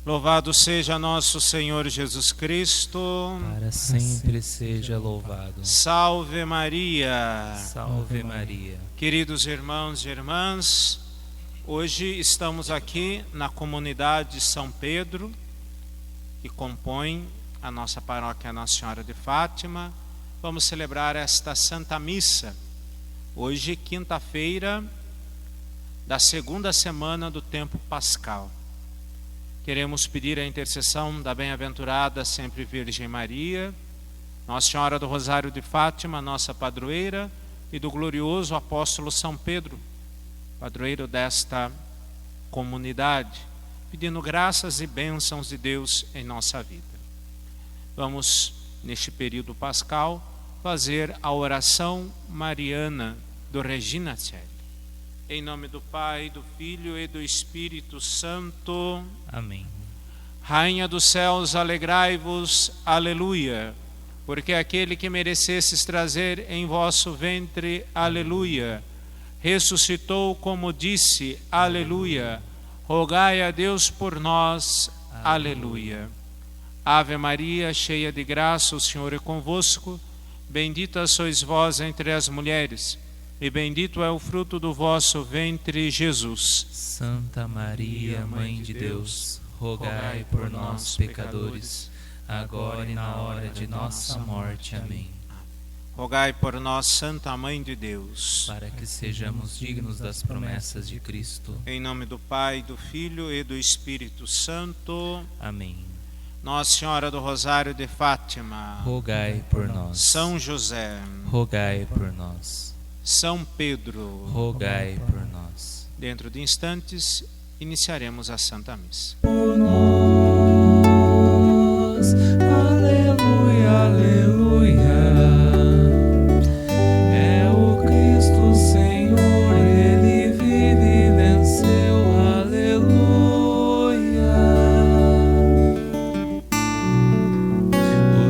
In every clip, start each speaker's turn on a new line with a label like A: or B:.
A: Louvado seja nosso Senhor Jesus Cristo.
B: Para sempre seja louvado.
A: Salve Maria.
B: Salve Maria.
A: Queridos irmãos e irmãs, hoje estamos aqui na comunidade São Pedro, que compõe a nossa paróquia Nossa Senhora de Fátima. Vamos celebrar esta Santa Missa, hoje, quinta-feira da segunda semana do tempo pascal. Queremos pedir a intercessão da bem-aventurada sempre Virgem Maria, Nossa Senhora do Rosário de Fátima, nossa padroeira, e do glorioso apóstolo São Pedro, padroeiro desta comunidade, pedindo graças e bênçãos de Deus em nossa vida. Vamos, neste período pascal, fazer a oração mariana do Regina Coeli. Em nome do Pai, do Filho e do Espírito Santo.
B: Amém.
A: Rainha dos céus, alegrai-vos, aleluia, porque aquele que merecesses trazer em vosso ventre, aleluia, ressuscitou como disse, aleluia, rogai a Deus por nós, aleluia. Ave Maria, cheia de graça, o Senhor é convosco, bendita sois vós entre as mulheres, e bendito é o fruto do vosso ventre, Jesus.
B: Santa Maria, Mãe de Deus, rogai por nós, pecadores, agora e na hora de nossa morte. Amém.
A: Rogai por nós, Santa Mãe de Deus,
B: para que sejamos dignos das promessas de Cristo.
A: Em nome do Pai, do Filho e do Espírito Santo.
B: Amém.
A: Nossa Senhora do Rosário de Fátima,
B: rogai por nós.
A: São José,
B: rogai por nós.
A: São Pedro,
B: rogai por nós.
A: Dentro de instantes, iniciaremos a Santa Missa.
B: Por nós, aleluia, aleluia. É o Cristo Senhor, Ele vive e venceu, aleluia.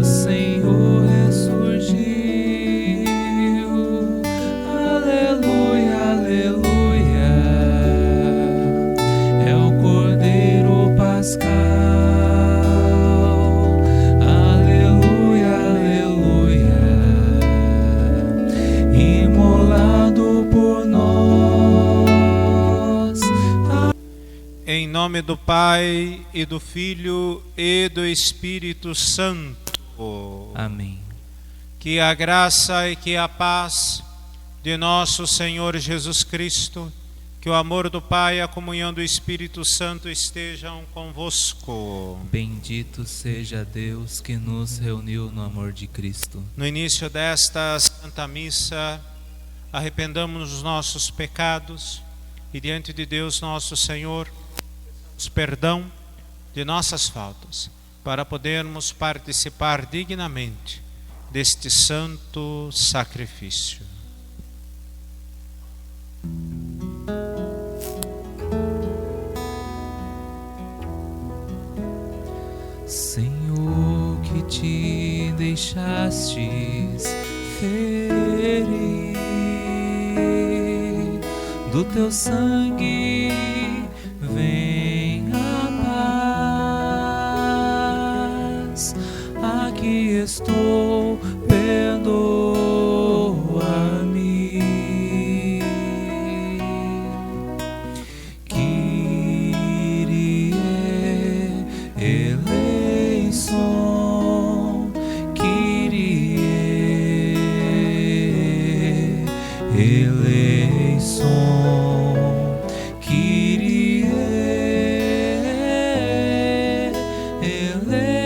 B: O Senhor ressurgiu.
A: Em nome do Pai, e do Filho, e do Espírito Santo.
B: Amém.
A: Que a graça e que a paz de nosso Senhor Jesus Cristo, que o amor do Pai e a comunhão do Espírito Santo estejam convosco.
B: Bendito seja Deus que nos reuniu no amor de Cristo.
A: No início desta Santa Missa, arrependamos dos nossos pecados e diante de Deus nosso Senhor, perdão de nossas faltas, para podermos participar dignamente deste santo sacrifício.
B: Senhor, que te deixastes ferir, do teu sangue vem a paz. Aqui estou, perdoa-me. Kyrie eleison, Kyrie eleison, Kyrie eleison.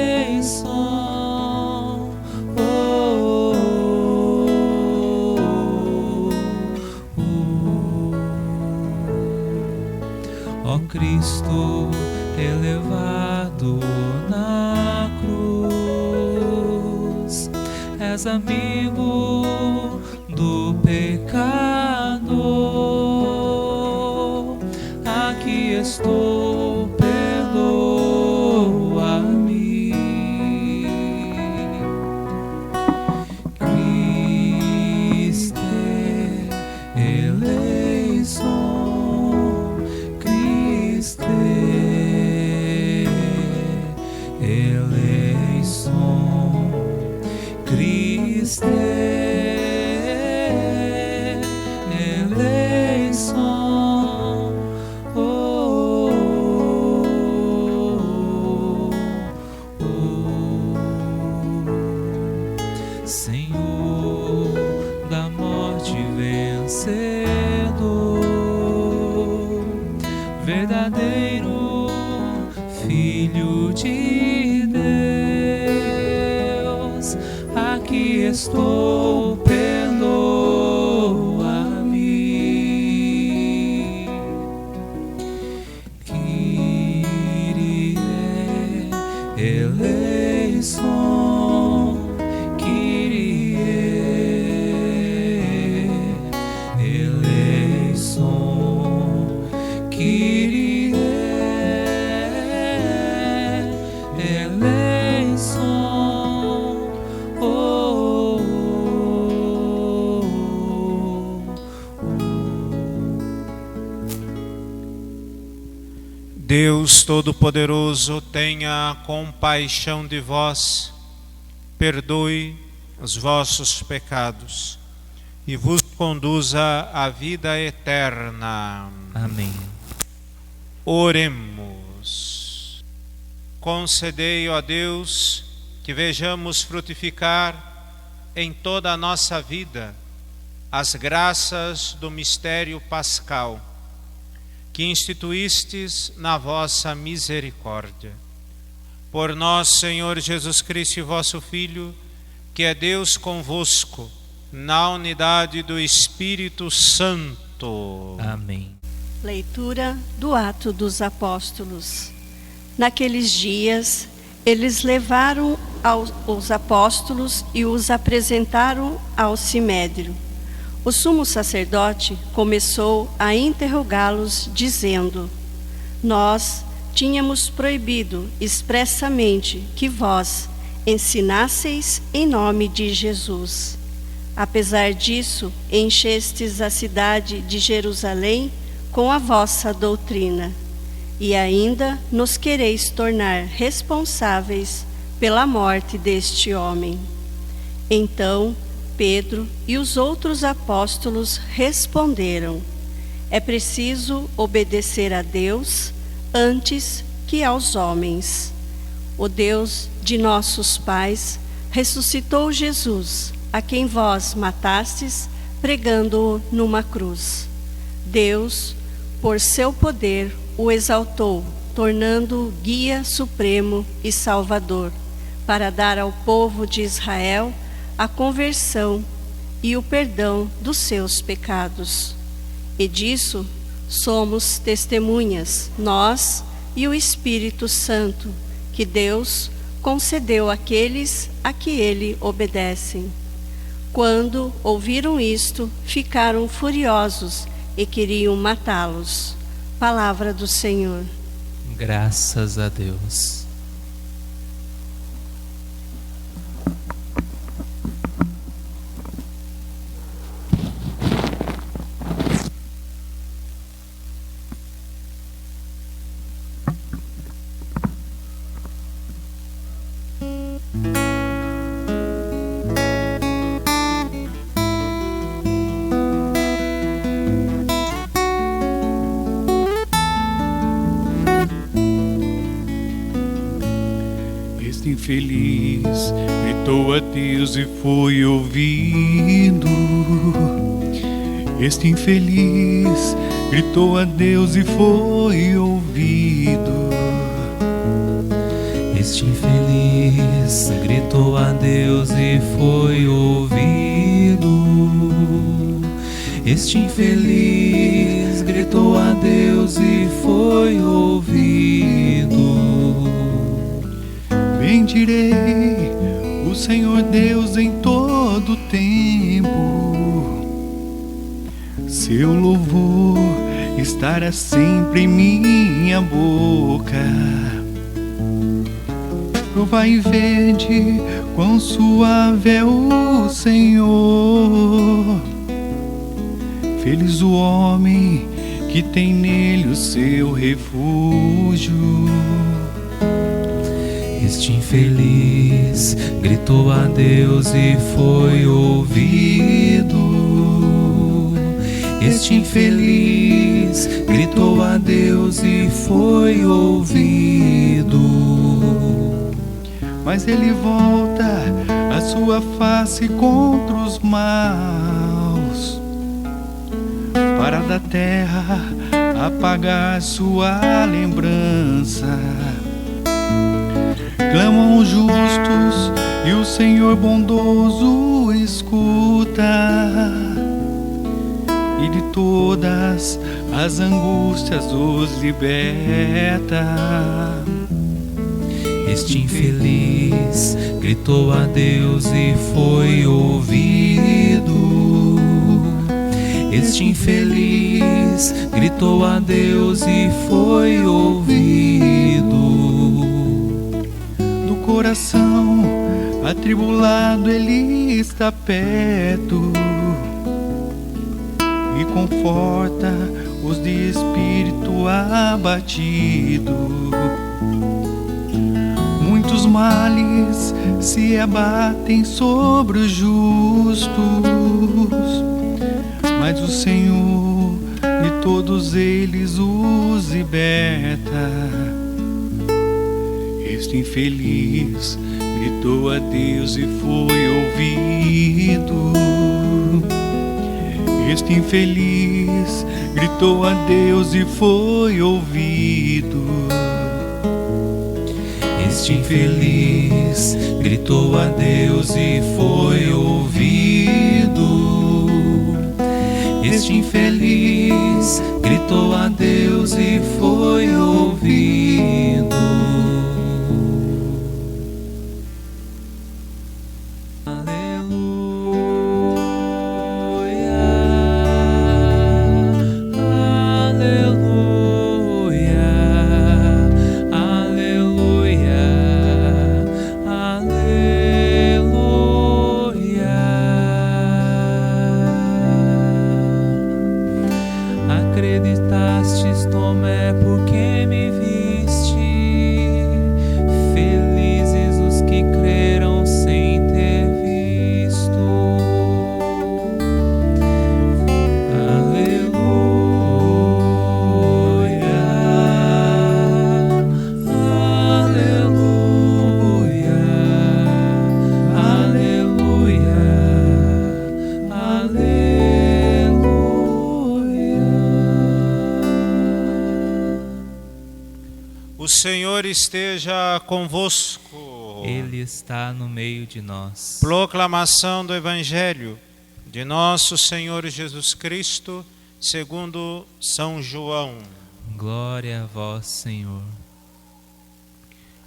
B: Ó Cristo elevado na cruz, és amigo do pecador. Aqui estou, perdoa-me. Cristo eleison, Cristo Filho de Deus, aqui estou, perdoa-me. Kyrie eleison, Kyrie eleison, Kyrie eleison. Oh, oh, oh.
A: Deus Todo-Poderoso, tenha compaixão de vós, perdoe os vossos pecados e vos conduza à vida eterna.
B: Amém.
A: Oremos. Concedei, ó Deus, que vejamos frutificar em toda a nossa vida as graças do mistério pascal que instituístes na vossa misericórdia. Por nosso Senhor Jesus Cristo, vosso Filho, que é Deus convosco, na unidade do Espírito Santo.
B: Amém.
C: Leitura do Atos dos Apóstolos. Naqueles dias, eles levaram os apóstolos e os apresentaram ao Sinédrio. O sumo sacerdote começou a interrogá-los, dizendo: Nós tínhamos proibido expressamente que vós ensinasseis em nome de Jesus. Apesar disso, enchestes a cidade de Jerusalém com a vossa doutrina, e ainda nos quereis tornar responsáveis pela morte deste homem. Então Pedro e os outros apóstolos responderam: É preciso obedecer a Deus antes que aos homens. O Deus de nossos pais ressuscitou Jesus, a quem vós matastes, pregando-o numa cruz. Deus, por seu poder, o exaltou, tornando-o guia supremo e salvador, para dar ao povo de Israel a conversão e o perdão dos seus pecados. E disso somos testemunhas, nós e o Espírito Santo, que Deus concedeu àqueles a que ele obedecem. Quando ouviram isto, ficaram furiosos e queriam matá-los. Palavra do Senhor.
B: Graças a Deus.
D: Infeliz gritou a Deus e foi ouvido. Este infeliz gritou a Deus e foi ouvido.
B: Este infeliz gritou a Deus e foi ouvido. Este infeliz gritou a Deus e foi ouvido.
D: Bendirei o Senhor Deus em todo tempo. Seu louvor estará sempre em minha boca. Provai e vede quão suave é o Senhor. Feliz o homem que tem nele o seu refúgio.
B: Este infeliz gritou a Deus e foi ouvido. Este infeliz gritou a Deus e foi ouvido.
D: Mas ele volta a sua face contra os maus, para da terra apagar sua lembrança. Senhor bondoso escuta e de todas as angústias os liberta.
B: Este infeliz gritou a Deus e foi ouvido. Este infeliz gritou a Deus e foi ouvido.
D: Do coração atribulado ele está perto e conforta os de espírito abatido. Muitos males se abatem sobre os justos, mas o Senhor de todos eles os liberta. Este infeliz gritou a Deus e foi ouvido. Este infeliz gritou a Deus e foi ouvido.
B: Este infeliz gritou a Deus e foi ouvido. Este infeliz gritou a Deus e foi ouvido. Acreditastes, Tomé, porque me viste. Felizes os que creram sem ter visto. Aleluia, aleluia, aleluia, aleluia.
A: O Senhor esteja convosco.
B: Ele está no meio de nós.
A: Proclamação do Evangelho de nosso Senhor Jesus Cristo, segundo São João.
B: Glória a vós, Senhor.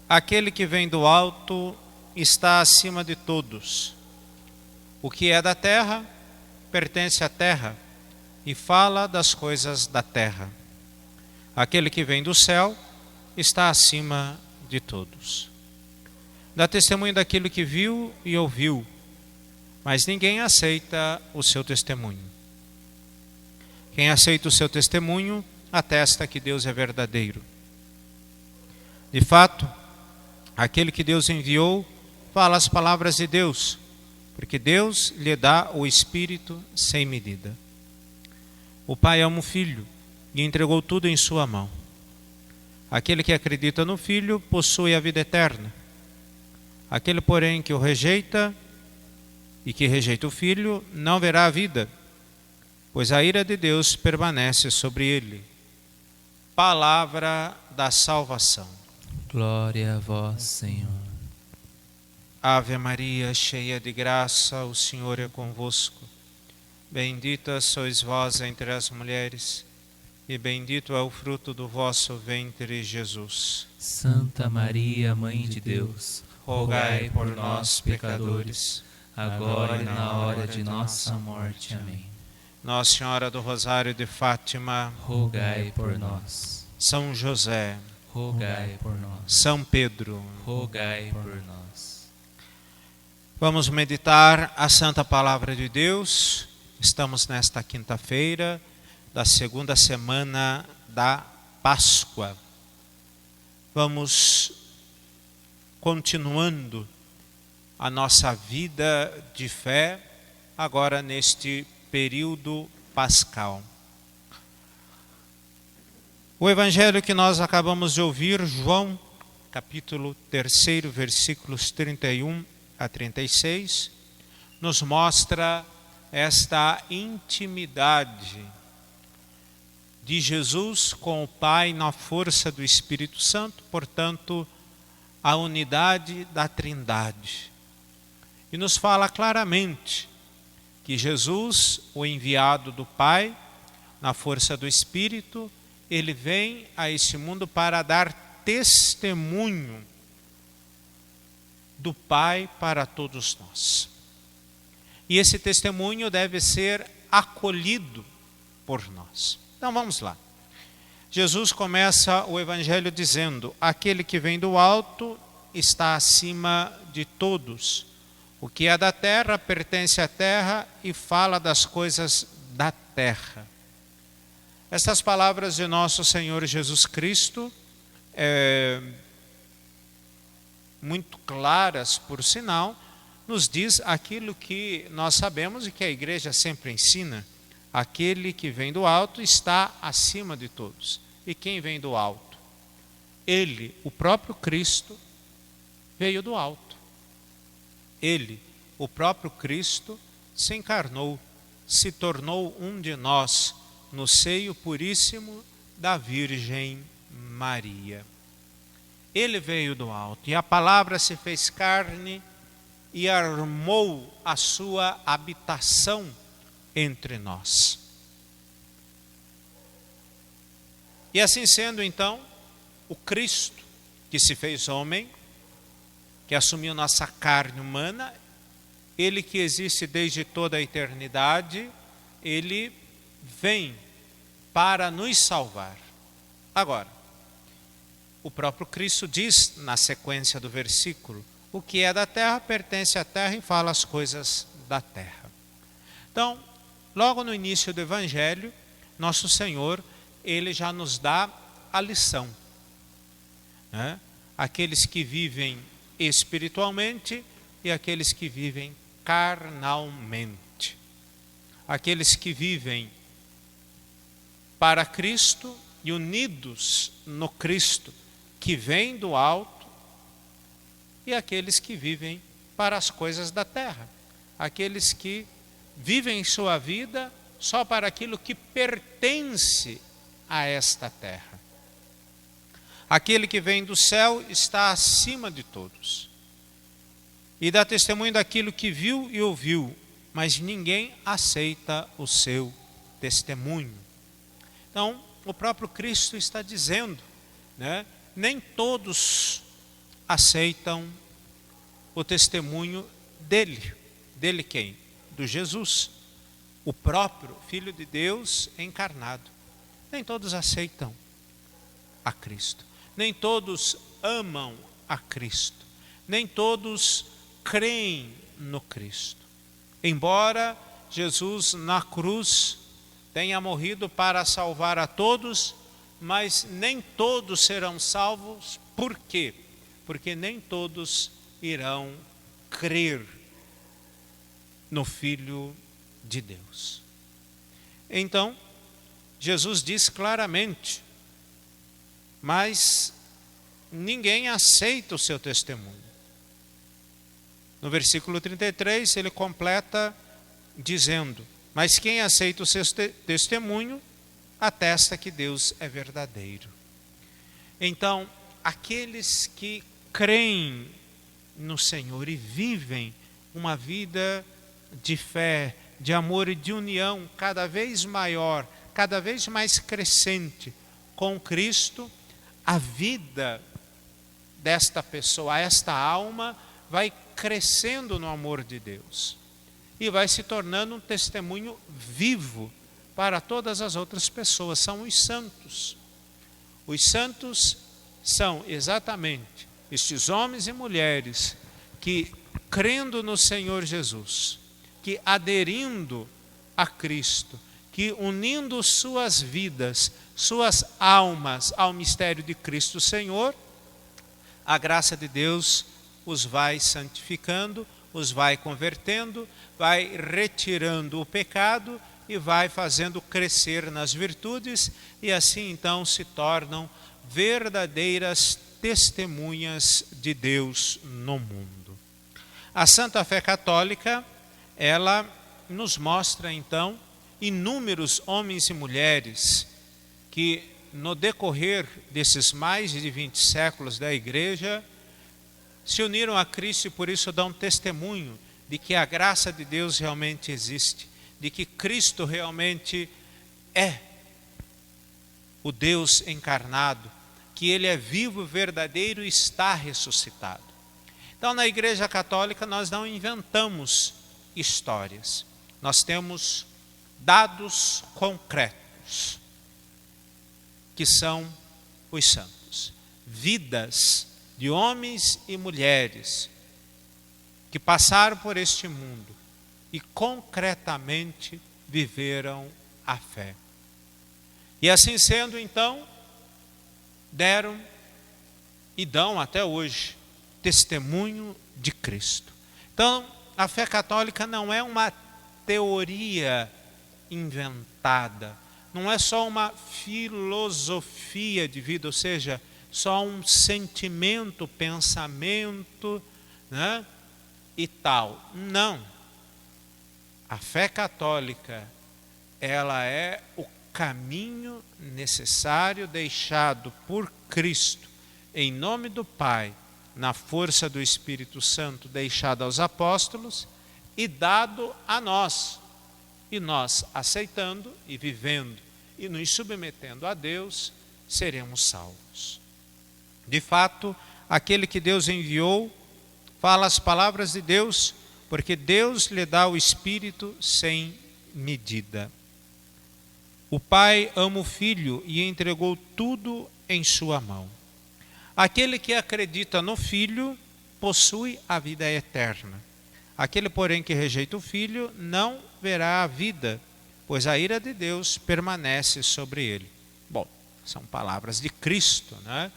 A: Aquele que vem do alto está acima de todos. O que é da terra pertence à terra e fala das coisas da terra. Aquele que vem do céu está acima de todos. Dá testemunho daquilo que viu e ouviu, mas ninguém aceita o seu testemunho. Quem aceita o seu testemunho atesta que Deus é verdadeiro. De fato, aquele que Deus enviou fala as palavras de Deus, porque Deus lhe dá o Espírito sem medida. O Pai ama o Filho e entregou tudo em sua mão. Aquele que acredita no Filho possui a vida eterna. Aquele, porém, que o rejeita e que rejeita o Filho não verá a vida, pois a ira de Deus permanece sobre ele. Palavra da salvação.
B: Glória a vós, Senhor.
A: Ave Maria, cheia de graça, o Senhor é convosco. Bendita sois vós entre as mulheres, e bendito é o fruto do vosso ventre, Jesus.
B: Santa Maria, Mãe de Deus, rogai por nós, pecadores, agora e na hora de nossa morte. Amém.
A: Nossa Senhora do Rosário de Fátima,
B: rogai por nós.
A: São José,
B: rogai por nós.
A: São Pedro,
B: rogai por nós.
A: Vamos meditar a Santa Palavra de Deus. Estamos nesta quinta-feira da segunda semana da Páscoa. Vamos continuando a nossa vida de fé agora neste período pascal. O evangelho que nós acabamos de ouvir, João, capítulo 3, versículos 31 a 36, nos mostra esta intimidade de Jesus com o Pai na força do Espírito Santo, portanto, a unidade da Trindade. e nos fala claramente que Jesus, o enviado do Pai, na força do Espírito, ele vem a este mundo para dar testemunho do Pai para todos nós. E esse testemunho deve ser acolhido por nós. Então vamos lá. Jesus começa o Evangelho dizendo: aquele que vem do alto está acima de todos. O que é da terra pertence à terra e fala das coisas da terra. Essas palavras de nosso Senhor Jesus Cristo, muito claras por sinal, nos diz aquilo que nós sabemos e que a igreja sempre ensina: aquele que vem do alto está acima de todos. E quem vem do alto? Ele, o próprio Cristo, veio do alto. Ele, o próprio Cristo, se encarnou, se tornou um de nós, no seio puríssimo da Virgem Maria. Ele veio do alto, e a palavra se fez carne e armou a sua habitação entre nós. E assim sendo, então, o Cristo que se fez homem, que assumiu nossa carne humana, ele que existe desde toda a eternidade, ele vem para nos salvar. Agora, o próprio Cristo diz na sequência do versículo: o que é da terra pertence à terra e fala as coisas da terra. Então, logo no início do Evangelho, nosso Senhor, ele já nos dá a lição, né? Aqueles que vivem espiritualmente e aqueles que vivem carnalmente. Aqueles que vivem para Cristo e unidos no Cristo, que vem do alto, e aqueles que vivem para as coisas da terra. Aqueles que vivem sua vida só para aquilo que pertence a esta terra. Aquele que vem do céu está acima de todos e dá testemunho daquilo que viu e ouviu, mas ninguém aceita o seu testemunho. Então, o próprio Cristo está dizendo, né? Nem todos aceitam o testemunho dele. Dele quem? Do Jesus, o próprio Filho de Deus encarnado. Nem todos aceitam a Cristo. Nem todos amam a Cristo. Nem todos creem no Cristo. Embora Jesus na cruz tenha morrido para salvar a todos, mas nem todos serão salvos. Por quê? Porque nem todos irão crer no Filho de Deus. Então, Jesus diz claramente, mas ninguém aceita o seu testemunho. No versículo 33, ele completa dizendo: mas quem aceita o seu testemunho atesta que Deus é verdadeiro. Então, aqueles que creem no Senhor e vivem uma vida de fé, de amor e de união cada vez maior, cada vez mais crescente com Cristo, a vida desta pessoa, esta alma, vai crescendo no amor de Deus e vai se tornando um testemunho vivo para todas as outras pessoas. São os santos. Os santos são exatamente estes homens e mulheres que, crendo no Senhor Jesus, que aderindo a Cristo, que unindo suas vidas, suas almas ao mistério de Cristo Senhor, a graça de Deus os vai santificando, os vai convertendo, vai retirando o pecado e vai fazendo crescer nas virtudes, e assim então se tornam verdadeiras testemunhas de Deus no mundo. A Santa Fé Católica, ela nos mostra então inúmeros homens e mulheres que no decorrer desses mais de 20 séculos da Igreja se uniram a Cristo e por isso dão testemunho de que a graça de Deus realmente existe, de que Cristo realmente é o Deus encarnado, que Ele é vivo, verdadeiro e está ressuscitado. Então, na Igreja Católica, nós não inventamos histórias. Nós temos dados concretos, que são os santos. Vidas de homens e mulheres que passaram por este mundo e concretamente viveram a fé. E assim sendo, então, deram e dão até hoje testemunho de Cristo. Então, a fé católica não é uma teoria inventada, não é só uma filosofia de vida, ou seja, só um sentimento, pensamento, né, e tal. Não. A fé católica, ela é o caminho necessário deixado por Cristo, em nome do Pai, na força do Espírito Santo, deixado aos apóstolos e dado a nós. E nós, aceitando e vivendo e nos submetendo a Deus, seremos salvos. De fato, aquele que Deus enviou fala as palavras de Deus, porque Deus lhe dá o Espírito sem medida. O Pai ama o Filho e entregou tudo em sua mão. Aquele que acredita no Filho possui a vida eterna. Aquele, porém, que rejeita o Filho não verá a vida, pois a ira de Deus permanece sobre ele. Bom, são palavras de Cristo, né?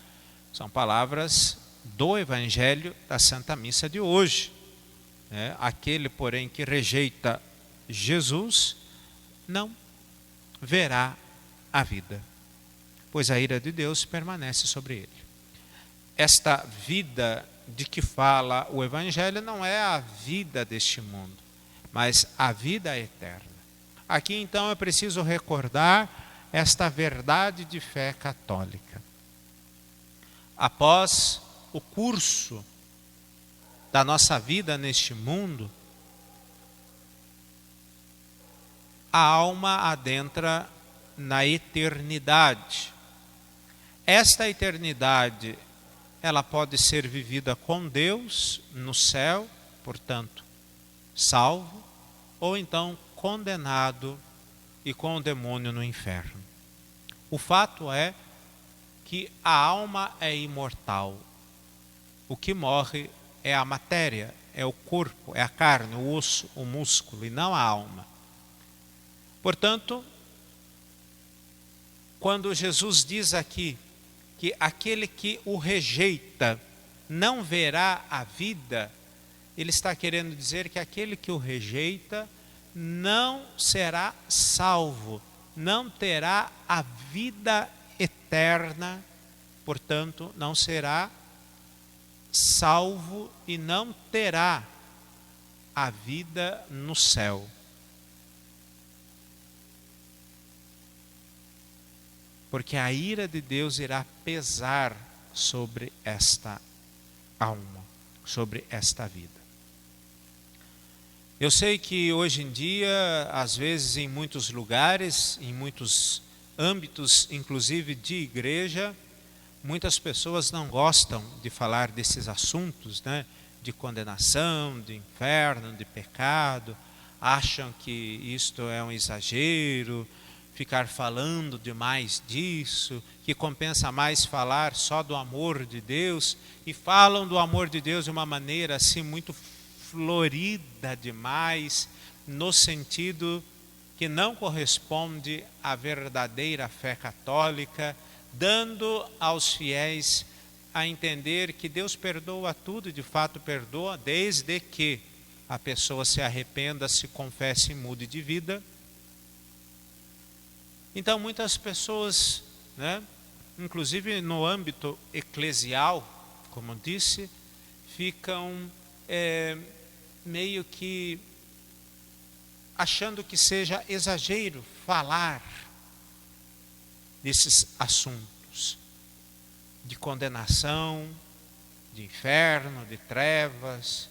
A: São palavras do Evangelho da Santa Missa de hoje. Aquele, porém, que rejeita Jesus não verá a vida, pois a ira de Deus permanece sobre ele. Esta vida de que fala o Evangelho não é a vida deste mundo, mas a vida eterna. Aqui então é preciso recordar esta verdade de fé católica. Após o curso da nossa vida neste mundo, a alma adentra na eternidade. Esta eternidade, ela pode ser vivida com Deus no céu, portanto, salvo, ou então condenado e com o demônio no inferno. O fato é que a alma é imortal. O que morre é a matéria, é o corpo, é a carne, o osso, o músculo, e não a alma. Portanto, quando Jesus diz aqui que aquele que o rejeita não verá a vida, ele está querendo dizer que aquele que o rejeita não será salvo, não terá a vida eterna, portanto, não será salvo e não terá a vida no céu. Porque a ira de Deus irá pesar sobre esta alma, sobre esta vida. Eu sei que hoje em dia, às vezes em muitos lugares, em muitos âmbitos, inclusive de igreja, muitas pessoas não gostam de falar desses assuntos, né? De condenação, de inferno, de pecado, acham que isto é um exagero, ficar falando demais disso, que compensa mais falar só do amor de Deus, e falam do amor de Deus de uma maneira assim muito florida demais, no sentido que não corresponde à verdadeira fé católica, dando aos fiéis a entender que Deus perdoa tudo, e de fato perdoa, desde que a pessoa se arrependa, se confesse e mude de vida. Então muitas pessoas, né, inclusive no âmbito eclesial, como disse, ficam meio que achando que seja exagero falar desses assuntos de condenação, de inferno, de trevas.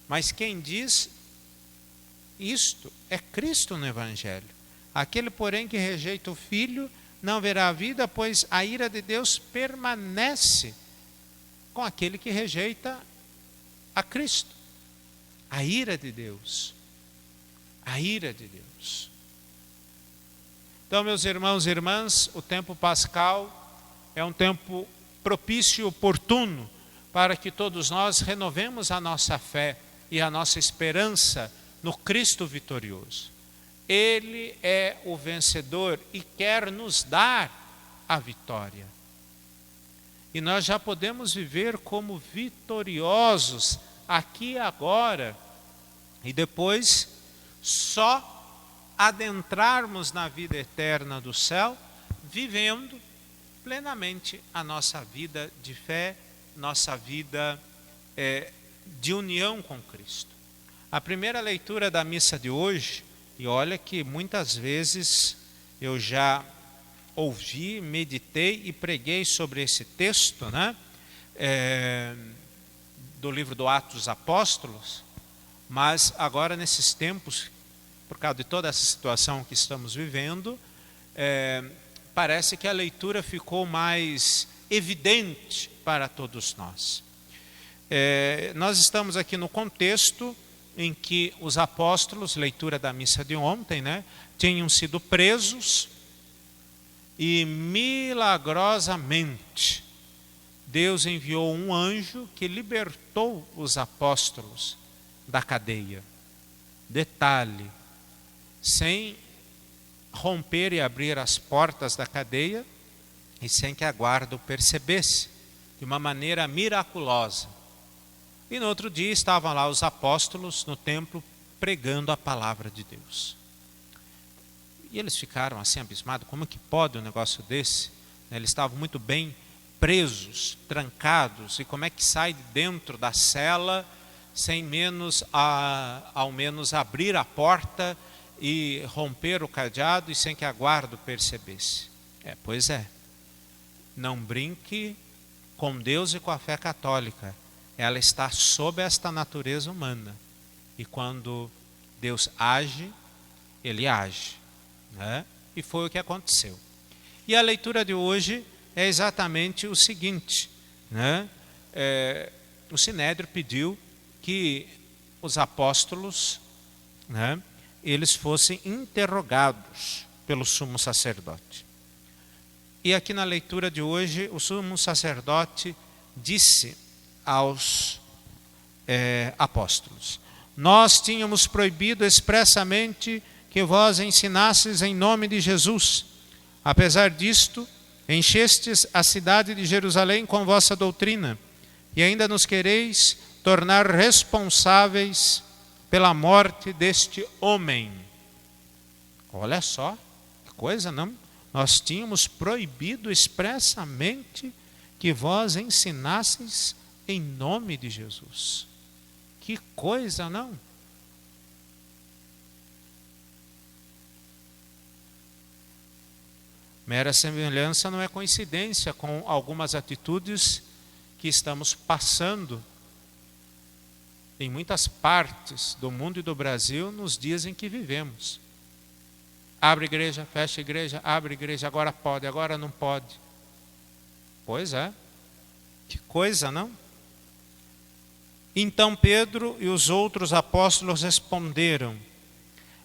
A: Mas quem diz isto é Cristo no Evangelho. Aquele, porém, que rejeita o Filho, não verá a vida, pois a ira de Deus permanece com aquele que rejeita a Cristo. A ira de Deus. A ira de Deus. Então, meus irmãos e irmãs, o tempo pascal é um tempo propício e oportuno para que todos nós renovemos a nossa fé e a nossa esperança no Cristo vitorioso. Ele é o vencedor e quer nos dar a vitória. E nós já podemos viver como vitoriosos aqui e agora, e depois só adentrarmos na vida eterna do céu, vivendo plenamente a nossa vida de fé, nossa vida de união com Cristo. A primeira leitura da missa de hoje, e olha que muitas vezes eu já ouvi, meditei e preguei sobre esse texto, né? Do livro do Atos dos Apóstolos, mas agora nesses tempos, por causa de toda essa situação que estamos vivendo, parece que a leitura ficou mais evidente para todos nós. Nós estamos aqui no contexto em que os apóstolos, leitura da missa de ontem, né, tinham sido presos e milagrosamente Deus enviou um anjo que libertou os apóstolos da cadeia. Detalhe, sem romper e abrir as portas da cadeia e sem que a guarda o percebesse, de uma maneira miraculosa. E no outro dia estavam lá os apóstolos no templo pregando a palavra de Deus. E eles ficaram assim abismados, como que pode um negócio desse? Eles estavam muito bem presos, trancados, e como é que sai de dentro da cela sem ao menos abrir a porta e romper o cadeado e sem que a guarda o percebesse? Pois é, não brinque com Deus e com a fé católica. Ela está sob esta natureza humana. E quando Deus age, Ele age, né? E foi o que aconteceu. E a leitura de hoje é exatamente o seguinte, né? O Sinédrio pediu que os apóstolos, né, eles fossem interrogados pelo sumo sacerdote. E aqui na leitura de hoje, o sumo sacerdote disse aos apóstolos: nós tínhamos proibido expressamente que vós ensinasseis em nome de Jesus. Apesar disto, enchestes a cidade de Jerusalém com vossa doutrina, e ainda nos quereis tornar responsáveis pela morte deste homem. Olha só, que coisa, não? Nós tínhamos proibido expressamente que vós ensinasseis em nome de Jesus. Que coisa, não? Mera semelhança não é coincidência com algumas atitudes que estamos passando em muitas partes do mundo e do Brasil nos dias em que vivemos. Abre igreja, fecha igreja, abre igreja, agora pode, agora não pode. Pois é, que coisa, não? Então Pedro e os outros apóstolos responderam: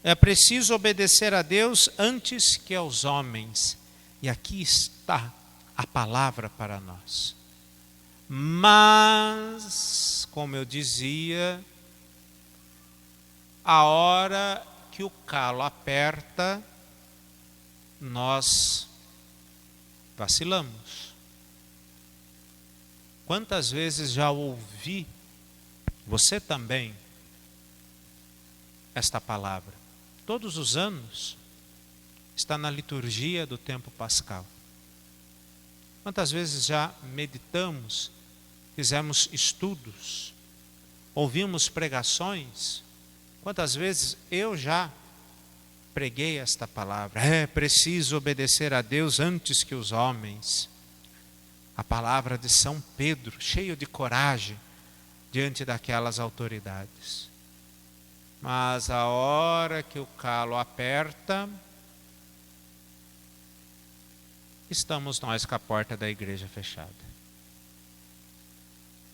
A: é preciso obedecer a Deus antes que aos homens. E aqui está a palavra para nós. Mas, como eu dizia, a hora que o calo aperta, nós vacilamos. Quantas vezes já ouvi, você também, esta palavra? Todos os anos está na liturgia do tempo pascal. Quantas vezes já meditamos, fizemos estudos, ouvimos pregações? Quantas vezes eu já preguei esta palavra? É preciso obedecer a Deus antes que os homens. A palavra de São Pedro, cheio de coragem, diante daquelas autoridades. Mas a hora que o calo aperta, estamos nós com a porta da igreja fechada.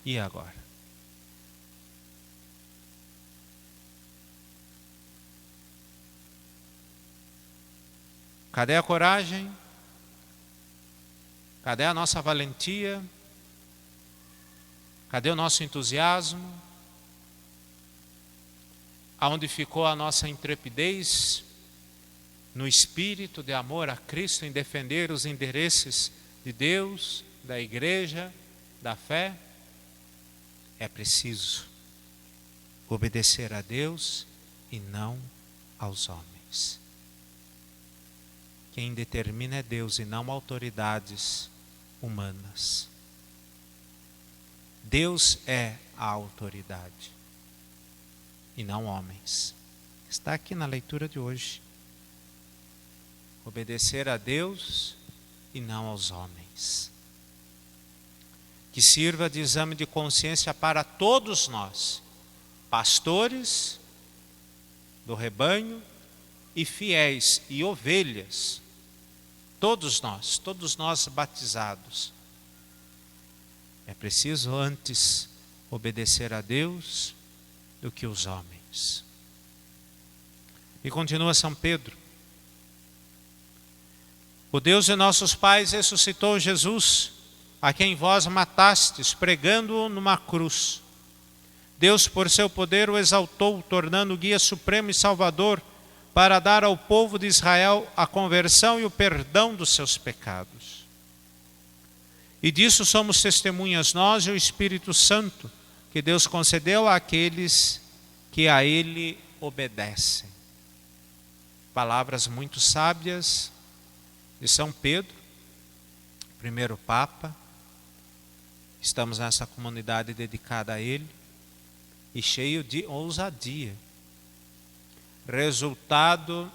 A: E agora? Cadê a coragem? Cadê a nossa valentia? Cadê o nosso entusiasmo? Aonde ficou a nossa intrepidez no espírito de amor a Cristo, em defender os interesses de Deus, da igreja, da fé? É preciso obedecer a Deus e não aos homens. Quem determina é Deus e não autoridades humanas. Deus é a autoridade e não homens. Está aqui na leitura de hoje. Obedecer a Deus e não aos homens. Que sirva de exame de consciência para todos nós, pastores do rebanho e fiéis e ovelhas, todos nós batizados. É preciso antes obedecer a Deus do que os homens. E continua São Pedro: o Deus de nossos pais ressuscitou Jesus, a quem vós matastes, pregando-o numa cruz. Deus, por seu poder, o exaltou, tornando guia supremo e salvador, para dar ao povo de Israel a conversão e o perdão dos seus pecados. E disso somos testemunhas nós e o Espírito Santo, que Deus concedeu àqueles que a Ele obedecem. Palavras muito sábias de São Pedro, primeiro Papa. Estamos nessa comunidade dedicada a ele e cheio de ousadia. Resultado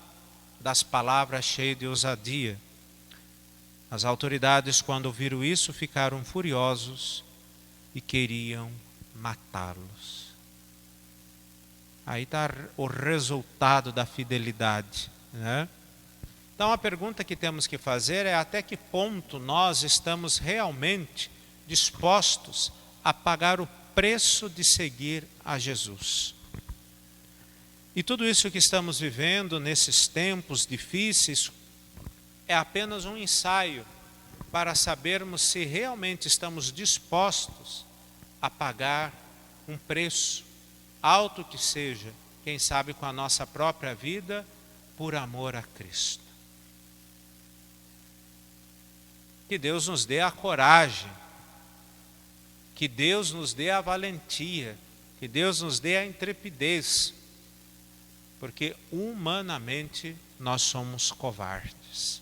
A: das palavras, cheio de ousadia. As autoridades, quando ouviram isso, ficaram furiosos e queriam matá-los. Aí está o resultado da fidelidade, né? Então a pergunta que temos que fazer é: até que ponto nós estamos realmente dispostos a pagar o preço de seguir a Jesus? E tudo isso que estamos vivendo nesses tempos difíceis é apenas um ensaio para sabermos se realmente estamos dispostos a pagar um preço, alto que seja, quem sabe com a nossa própria vida, por amor a Cristo. Que Deus nos dê a coragem, que Deus nos dê a valentia, que Deus nos dê a intrepidez, porque humanamente nós somos covardes.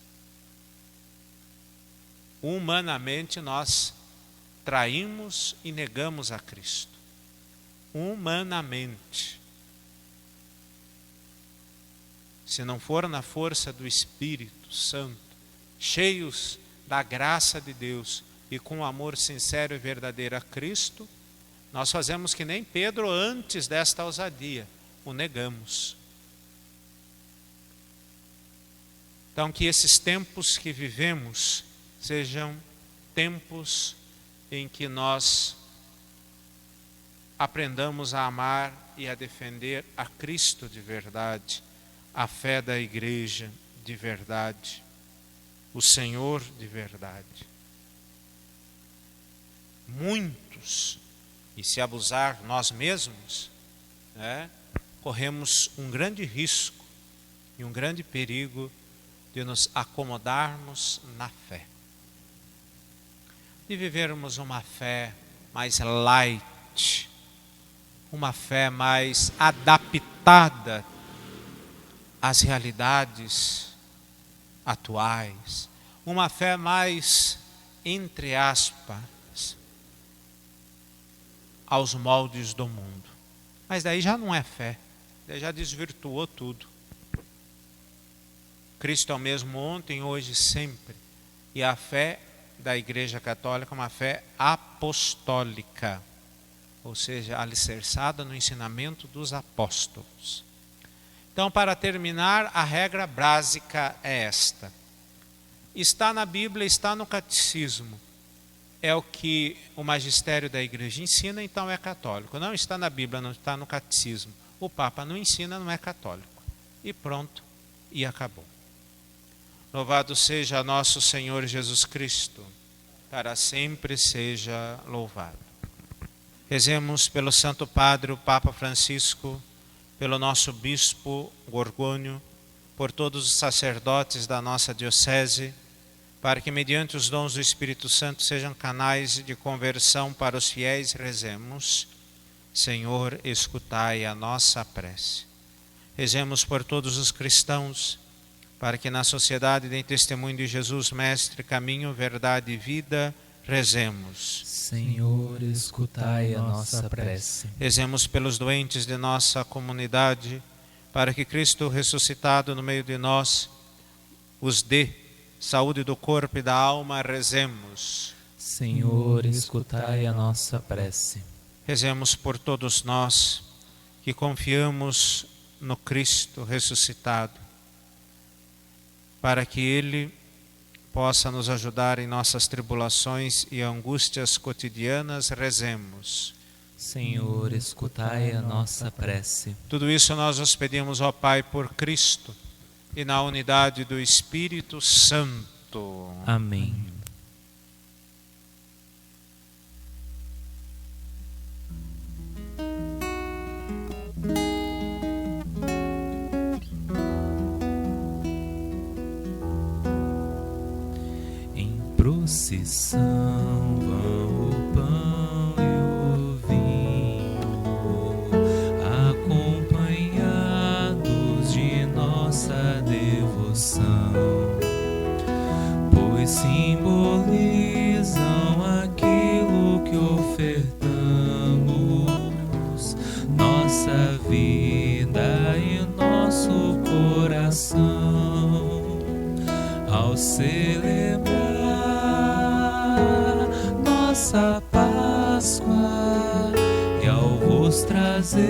A: Humanamente nós traímos e negamos a Cristo. Humanamente. Se não for na força do Espírito Santo, cheios da graça de Deus e com amor sincero e verdadeiro a Cristo, nós fazemos que nem Pedro antes desta ousadia, o negamos. Então que esses tempos que vivemos sejam tempos em que nós aprendamos a amar e a defender a Cristo de verdade, a fé da igreja de verdade, o Senhor de verdade. Muitos, e se abusar nós mesmos, corremos um grande risco e um grande perigo de nos acomodarmos na fé, de vivermos uma fé mais light, uma fé mais adaptada às realidades atuais, uma fé mais, entre aspas, aos moldes do mundo. Mas daí já não é fé, daí já desvirtuou tudo. Cristo é o mesmo ontem, hoje e sempre. E a fé da Igreja Católica é uma fé apostólica. ou seja, alicerçada no ensinamento dos apóstolos. Então, para terminar, a regra básica é esta. Está na Bíblia, está no catecismo. É o que o magistério da igreja ensina, então é católico. Não está na Bíblia, não está no catecismo. O Papa não ensina, não é católico. E pronto, e acabou. Louvado seja nosso Senhor Jesus Cristo, para sempre seja louvado. Rezemos pelo Santo Padre, o Papa Francisco, pelo nosso Bispo Gorgônio, por todos os sacerdotes da nossa diocese, para que mediante os dons do Espírito Santo sejam canais de conversão para os fiéis. Rezemos. Senhor, escutai a nossa prece. Rezemos por todos os cristãos, para que na sociedade deem testemunho de Jesus, Mestre, caminho, verdade e vida. Rezemos.
B: Senhor, escutai a nossa prece.
A: Rezemos pelos doentes de nossa comunidade, para que Cristo ressuscitado no meio de nós os dê saúde do corpo e da alma. Rezemos.
B: Senhor, escutai a nossa prece.
A: Rezemos por todos nós que confiamos no Cristo ressuscitado, para que Ele possa nos ajudar em nossas tribulações e angústias cotidianas. Rezemos.
B: Senhor, escutai a nossa prece.
A: Tudo isso nós os pedimos ao Pai por Cristo e na unidade do Espírito Santo.
B: Amém. Em procissão vão o pão e o vinho, acompanhados de nossa devoção, pois simbolizam aquilo que ofertamos, nossa vida e nosso coração, ao celebrar nossa Páscoa e ao vos trazer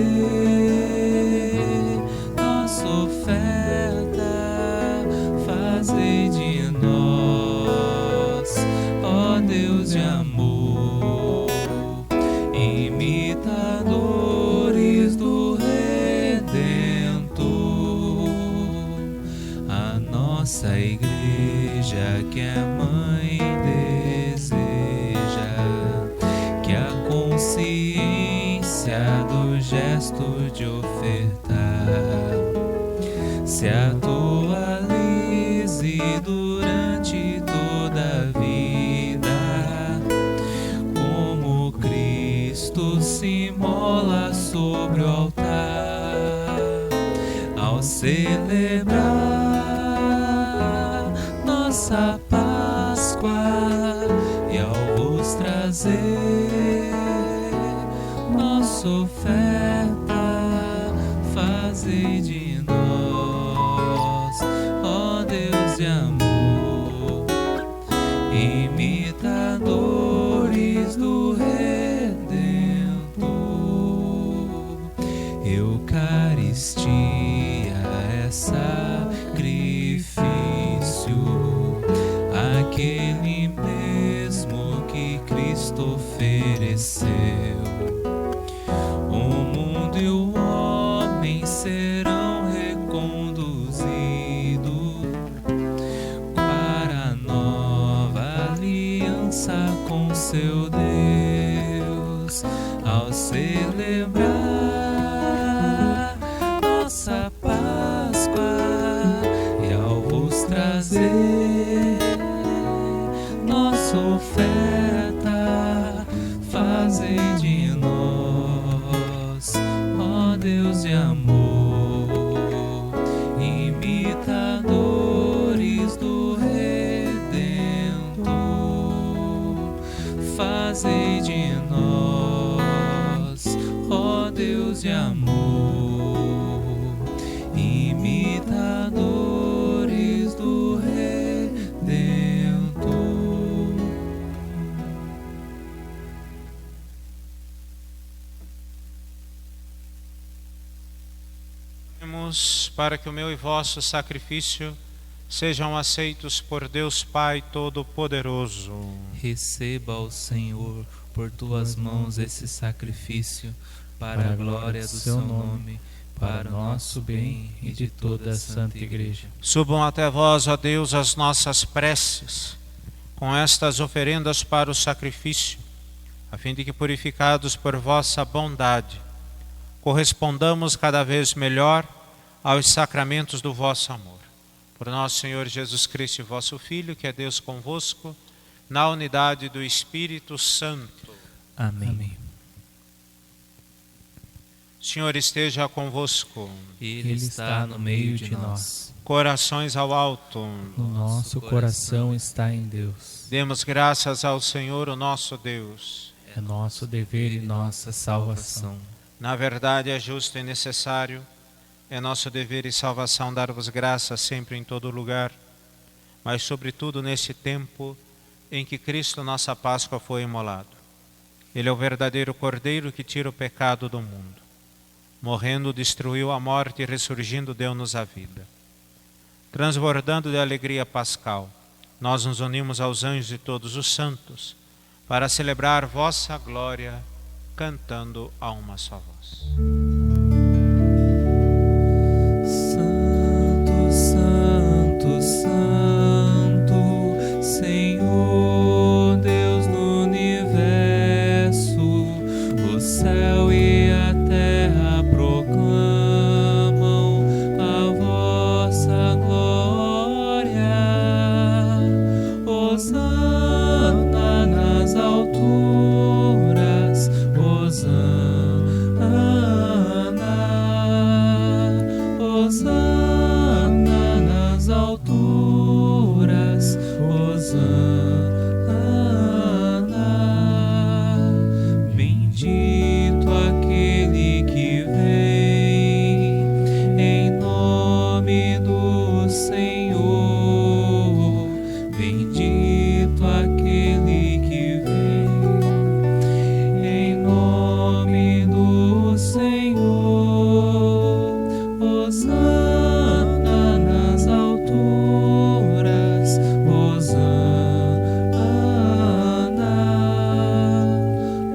B: nossa oferta. Fazei de nós, ó Deus de amor, imitadores do Redentor, a nossa igreja que é mãe deseja que a consciência do gesto de ofertar se atualize durante toda a vida, como Cristo se imola sobre o altar, ao celebrar nossa Páscoa e ao vos trazer nossa oferta. Fazei de nós, ó Deus de amor, imitadores do Redentor. Eucaristia é sacrifício, aquele mesmo que Cristo ofereceu. O mundo e o homem serão reconduzidos para a nova aliança com seu Deus, ao celebrar nossa Páscoa e ao vos trazer nossa oferta. Fazei de nós, ó Deus de amor, imitadores do Redentor. Fazei de nós, ó Deus de amor, imitadores do Redentor.
A: Oremos para que o meu e vosso sacrifício sejam aceitos por Deus Pai Todo-Poderoso.
B: Receba, ó Senhor, por tuas mãos esse sacrifício, para a glória do seu nome, para o nosso bem e de toda a Santa Igreja.
A: Subam até vós, ó Deus, as nossas preces, com estas oferendas para o sacrifício, a fim de que, purificados por vossa bondade, correspondamos cada vez melhor aos sacramentos do vosso amor. Por nosso Senhor Jesus Cristo, vosso Filho, que é Deus convosco, na unidade do Espírito Santo.
B: Amém.
A: O Senhor esteja convosco.
B: Ele está no meio de nós.
A: Corações ao alto.
E: O nosso coração está em Deus.
A: Demos graças ao Senhor, o nosso Deus.
E: É nosso dever e nossa salvação.
A: Na verdade, é justo e necessário, é nosso dever e salvação dar-vos graças sempre em todo lugar, mas sobretudo neste tempo em que Cristo, nossa Páscoa, foi imolado. Ele é o verdadeiro Cordeiro que tira o pecado do mundo. Morrendo, destruiu a morte e ressurgindo, deu-nos a vida. Transbordando de alegria pascal, nós nos unimos aos anjos e todos os santos para celebrar vossa glória, cantando a uma só voz.
B: Santo, Santo, Santo, Senhor Deus no universo, o céu e a terra proclamam a vossa glória. Hosana nas alturas, Hosana, Hosana nas alturas, Hosana. Bendito aquele que vem em nome do Senhor. Bendito aquele que vem em nome do Senhor. Hosana nas alturas, Hosana,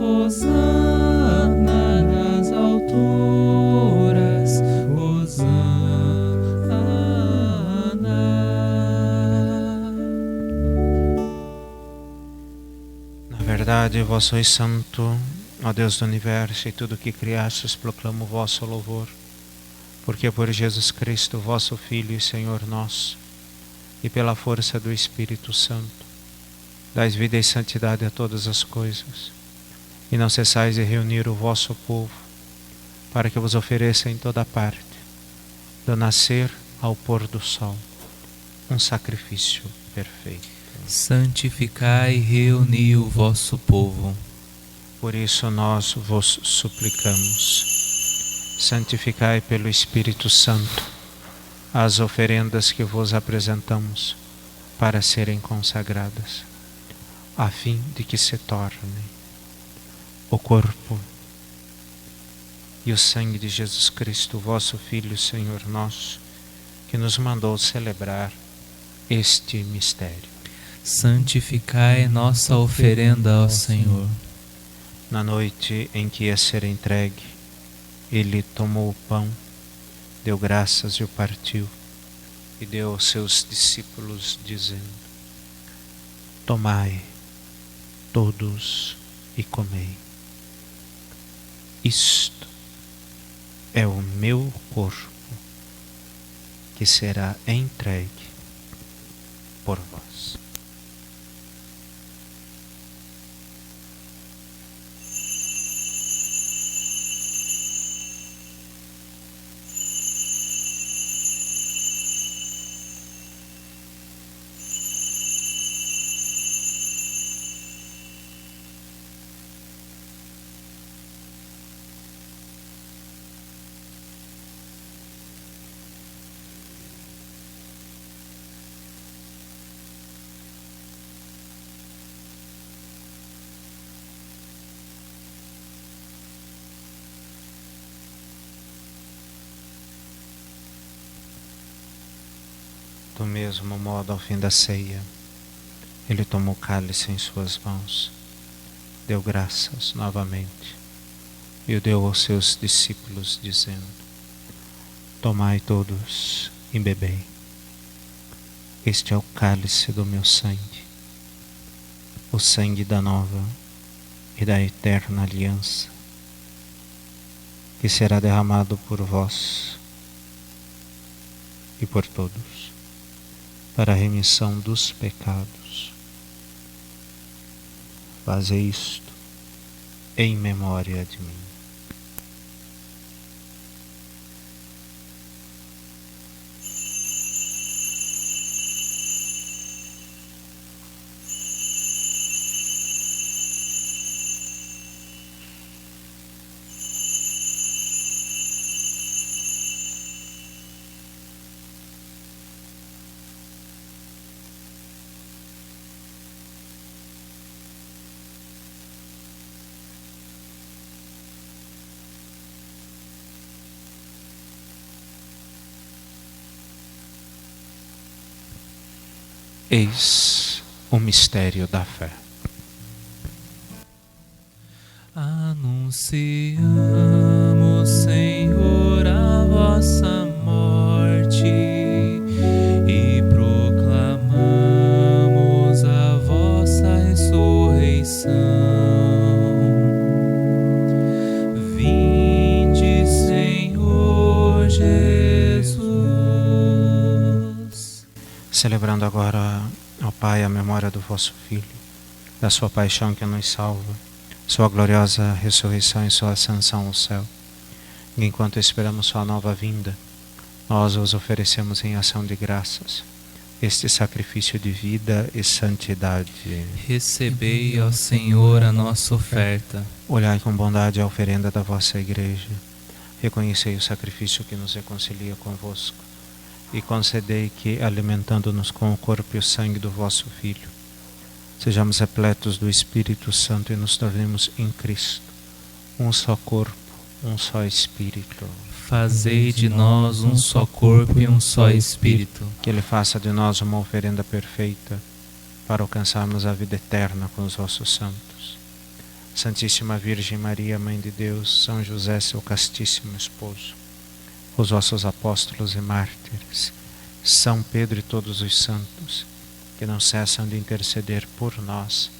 B: Hosana nas alturas, Hosana.
A: Na verdade, vós sois santo, ó Deus do universo, e tudo que criastes proclama o vosso louvor. Porque por Jesus Cristo, vosso Filho e Senhor nosso, e pela força do Espírito Santo, dais vida e santidade a todas as coisas, e não cessais de reunir o vosso povo, para que vos ofereça em toda parte, do nascer ao pôr do sol, um sacrifício perfeito.
B: Santificai e reuni o vosso povo.
A: Por isso nós vos suplicamos, santificai pelo Espírito Santo as oferendas que vos apresentamos para serem consagradas, a fim de que se tornem o corpo e o sangue de Jesus Cristo, vosso Filho, Senhor nosso, que nos mandou celebrar este mistério.
B: Santificai nossa oferenda, ó Senhor.
A: Na noite em que ia ser entregue, ele tomou o pão, deu graças e o partiu, e deu aos seus discípulos, dizendo: tomai todos e comei. Isto é o meu corpo, que será entregue por vós. Do mesmo modo, ao fim da ceia, ele tomou o cálice em suas mãos, deu graças novamente e o deu aos seus discípulos, dizendo: tomai todos e bebei. Este é o cálice do meu sangue, o sangue da nova e da eterna aliança, que será derramado por vós e por todos, para a remissão dos pecados. Fazei isto em memória de mim. Eis o mistério da fé.
B: Anunciamos, Senhor, a vossa morte e proclamamos a vossa ressurreição. Vinde, Senhor Jesus.
A: Celebrando agora, ó Pai, a memória do vosso Filho, da sua paixão que nos salva, sua gloriosa ressurreição e sua ascensão ao céu. E enquanto esperamos sua nova vinda, nós os oferecemos em ação de graças este sacrifício de vida e santidade.
B: Recebei, ó Senhor, a nossa oferta.
A: Olhai com bondade a oferenda da vossa Igreja. Reconhecei o sacrifício que nos reconcilia convosco. E concedei que, alimentando-nos com o corpo e o sangue do vosso Filho, sejamos repletos do Espírito Santo e nos tornemos em Cristo um só corpo, um só Espírito.
B: Fazei de nós um só corpo e um só Espírito.
A: Que Ele faça de nós uma oferenda perfeita para alcançarmos a vida eterna com os vossos santos. Santíssima Virgem Maria, Mãe de Deus, São José, seu castíssimo esposo, os vossos apóstolos e mártires, São Pedro e todos os santos, que não cessam de interceder por nós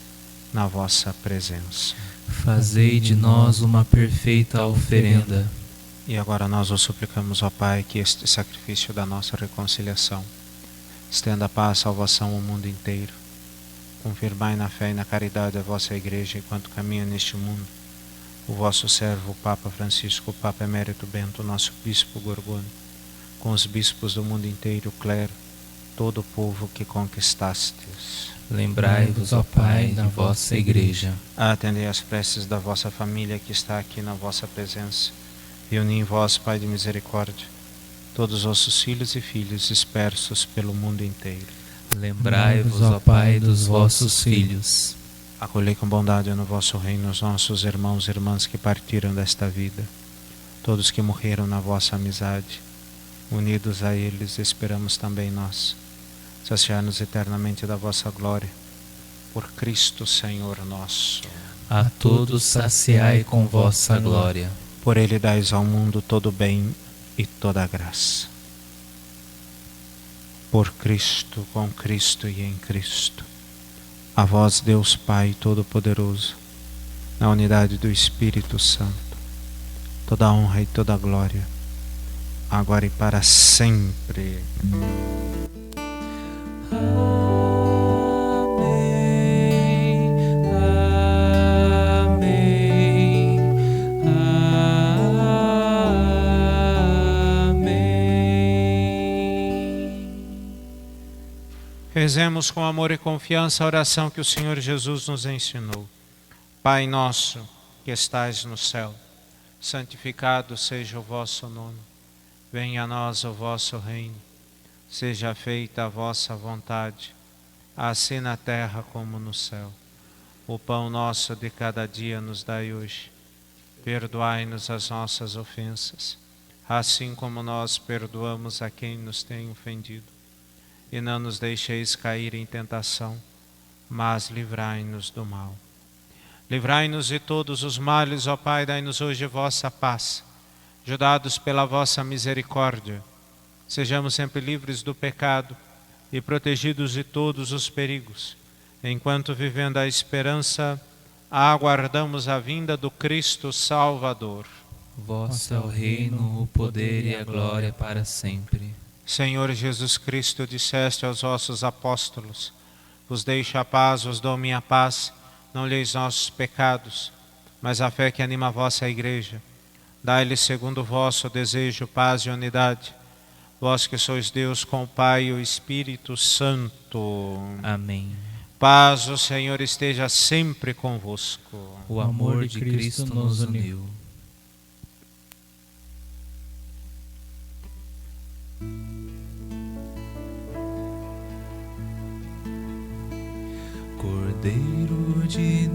A: na vossa presença.
B: Fazei de nós uma perfeita oferenda.
A: E agora nós o suplicamos, ó Pai, que este sacrifício da nossa reconciliação estenda a paz e salvação ao mundo inteiro. Confirmai na fé e na caridade a vossa Igreja enquanto caminha neste mundo. O vosso servo, o Papa Francisco, o Papa Emérito Bento, o nosso Bispo Gorgônio, com os bispos do mundo inteiro, o clero, todo o povo que conquistastes.
B: Lembrai-vos, ó Pai, da vossa Igreja.
A: Atendei as preces da vossa família que está aqui na vossa presença. E uni em vós, Pai de misericórdia, todos os vossos filhos e filhas dispersos pelo mundo inteiro.
B: Lembrai-vos, ó Pai, dos vossos filhos.
A: Acolhei com bondade no vosso reino os nossos irmãos e irmãs que partiram desta vida, todos que morreram na vossa amizade. Unidos a eles, esperamos também nós saciar-nos eternamente da vossa glória. Por Cristo Senhor nosso.
B: A todos saciai com vossa glória.
A: Por Ele dais ao mundo todo o bem e toda a graça. Por Cristo, com Cristo e em Cristo. A vós, Deus Pai Todo-Poderoso, na unidade do Espírito Santo, toda a honra e toda a glória, agora e para sempre. Rezemos com amor e confiança a oração que o Senhor Jesus nos ensinou. Pai nosso, que estais no céu, santificado seja o vosso nome. Venha a nós o vosso reino. Seja feita a vossa vontade, assim na terra como no céu. O pão nosso de cada dia nos dai hoje. Perdoai-nos as nossas ofensas, assim como nós perdoamos a quem nos tem ofendido. e não nos deixeis cair em tentação, mas livrai-nos do mal. Livrai-nos de todos os males, ó Pai, dai-nos hoje vossa paz. Ajudados pela vossa misericórdia, sejamos sempre livres do pecado e protegidos de todos os perigos, enquanto, vivendo a esperança, aguardamos a vinda do Cristo Salvador.
B: Vosso é o reino, o poder e a glória para sempre.
A: Senhor Jesus Cristo, disseste aos vossos apóstolos: vos deixo a paz, vos dou minha paz, não olheis nossos pecados, mas a fé que anima a vossa igreja. Dai-lhes segundo o vosso desejo, paz e unidade. Vós que sois Deus com o Pai e o Espírito Santo.
B: Amém.
A: Paz, o Senhor esteja sempre convosco.
B: O amor de Cristo nos uniu. Cordeiro de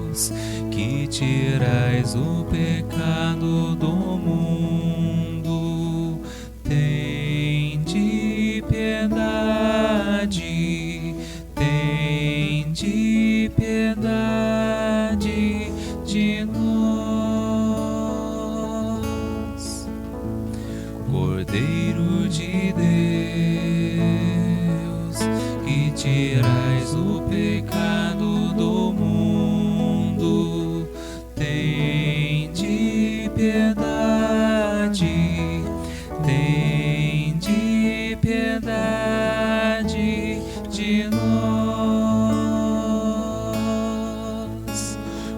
B: Deus, que tirais o pecado do mundo, tende piedade, tende piedade de nós. Cordeiro de Deus, que tirais o pecado do mundo, tende piedade, tende piedade de nós.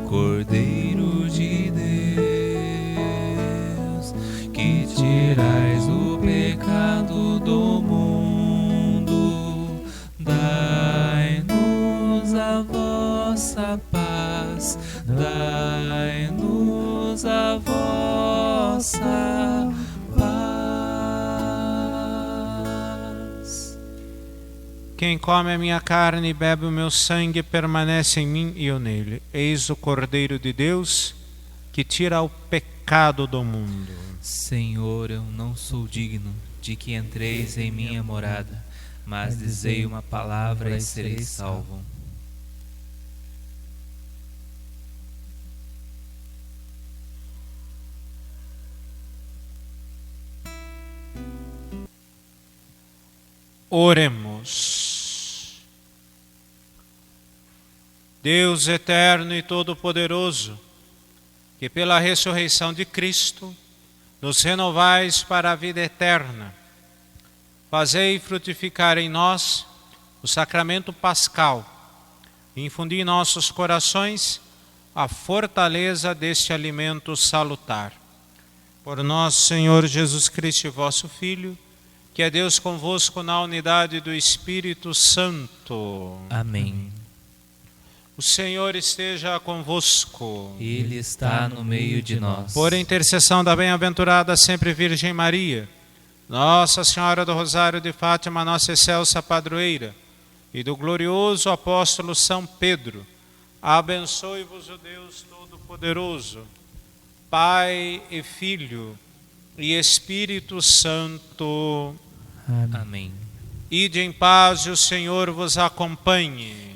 B: Cordeiro de Deus, que tirais o pecado do mundo, dai-nos a vossa paz, dai-nos a vossa paz.
A: Quem come a minha carne e bebe o meu sangue permanece em mim e eu nele. Eis o Cordeiro de Deus, que tira o pecado do mundo.
B: Senhor, eu não sou digno de que entreis em minha morada, mas dizei uma palavra e serei salvo.
A: Oremos. Deus eterno e todo-poderoso, que pela ressurreição de Cristo nos renovais para a vida eterna, fazei frutificar em nós o sacramento pascal e infundi em nossos corações a fortaleza deste alimento salutar. Por nosso Senhor Jesus Cristo, vosso Filho, que é Deus convosco na unidade do Espírito Santo.
B: Amém.
A: O Senhor esteja convosco.
B: Ele está no meio de nós.
A: Por intercessão da bem-aventurada sempre Virgem Maria, Nossa Senhora do Rosário de Fátima, nossa excelsa padroeira, e do glorioso apóstolo São Pedro, abençoe-vos o Deus Todo-Poderoso, Pai e Filho e Espírito Santo.
B: Amém.
A: Ide em paz e o Senhor vos acompanhe.